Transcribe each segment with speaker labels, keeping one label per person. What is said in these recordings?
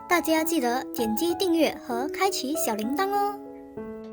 Speaker 1: 大家记得点击订阅和开启小铃铛哦。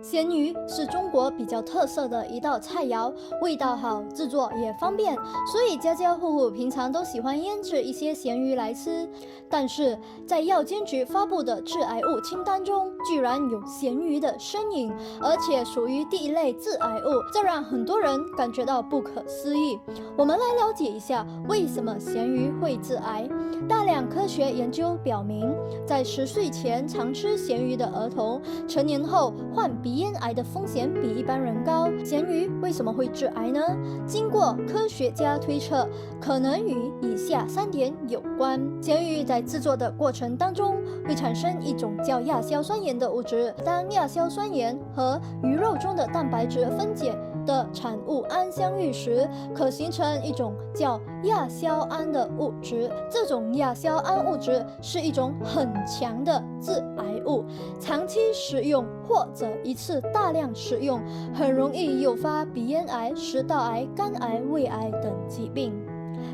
Speaker 2: 咸鱼是中国比较特色的一道菜肴，味道好，制作也方便，所以家家户户平常都喜欢腌制一些咸鱼来吃。但是在药监局发布的致癌物清单中，居然有咸鱼的身影，而且属于第一类致癌物，这让很多人感觉到不可思议。我们来了解一下为什么咸鱼会致癌。大量科学研究表明，在10岁前常吃咸鱼的儿童，成年后患鼻咽癌的风险比一般人高。咸鱼为什么会致癌呢？经过科学家推测，可能与以下3点有关。咸鱼在制作的过程当中会产生一种叫亚硝酸盐的物质，当亚硝酸盐和鱼肉中的蛋白质分解的产物胺相遇时，可形成一种叫亚硝胺的物质。这种亚硝胺物质是一种很强的致癌物，长期食用或者一次大量食用，很容易诱发鼻咽癌、食道癌、肝癌、胃癌等疾病。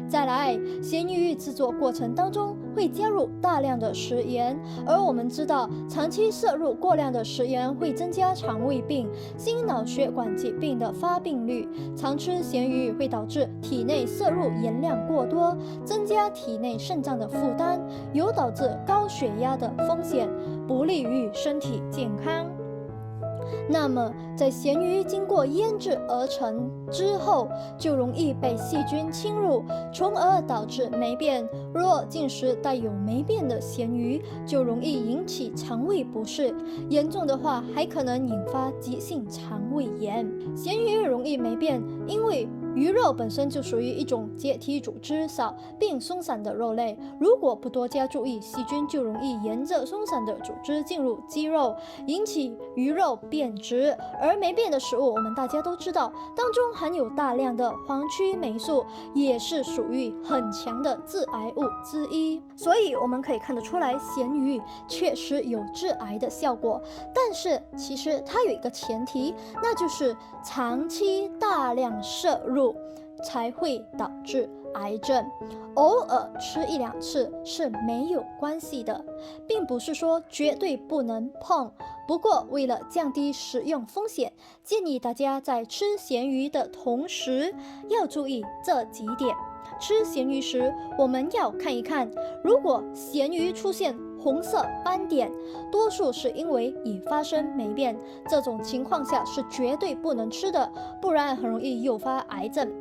Speaker 2: 再来，咸鱼制作过程当中会加入大量的食盐，而我们知道，长期摄入过量的食盐会增加肠胃病、心脑血管疾病的发病率。常吃咸鱼会导致体内摄入盐量过多，增加体内肾脏的负担，有导致高血压的风险，不利于身体健康。那么，在咸鱼经过腌制而成之后，就容易被细菌侵入，从而导致霉变。若进食带有霉变的咸鱼，就容易引起肠胃不适，严重的话还可能引发急性肠胃炎。咸鱼容易霉变，因为鱼肉本身就属于一种结缔组织少并松散的肉类，如果不多加注意，细菌就容易沿着松散的组织进入肌肉，引起鱼肉变质。而霉变的食物，我们大家都知道，当中含有大量的黄曲霉素，也是属于很强的致癌物之一。所以我们可以看得出来，咸鱼确实有致癌的效果，但是其实它有一个前提，那就是长期大量摄入才会导致癌症，偶尔吃1、2次是没有关系的，并不是说绝对不能碰。不过为了降低食用风险，建议大家在吃咸鱼的同时要注意这几点。吃咸鱼时，我们要看一看，如果咸鱼出现红色斑点，多数是因为已发生霉变，这种情况下是绝对不能吃的，不然很容易诱发癌症。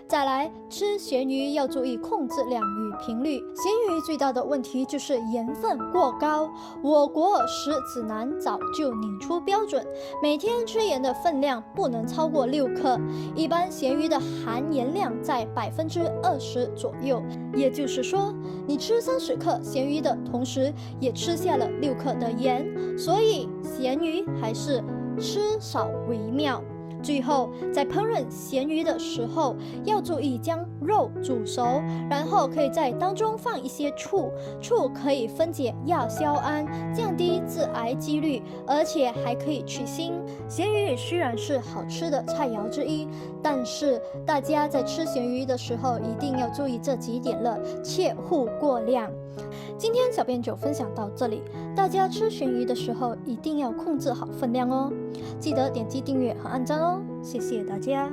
Speaker 2: 再来，吃咸鱼要注意控制量与频率。咸鱼最大的问题就是盐分过高，我国食指南早就拟出标准，每天吃盐的分量不能超过6克，一般咸鱼的含盐量在20%左右，也就是说，你吃30克咸鱼的同时，也吃下了6克的盐，所以咸鱼还是吃少为妙。最后，在烹饪咸鱼的时候，要注意将肉煮熟，然后可以在当中放一些醋，醋可以分解亚硝胺，降低致癌几率，而且还可以去腥。咸鱼虽然是好吃的菜肴之一，但是大家在吃咸鱼的时候一定要注意这几点了，切勿过量。今天小编就分享到这里，大家吃咸鱼的时候一定要控制好分量哦，记得点击订阅和按赞哦，谢谢大家。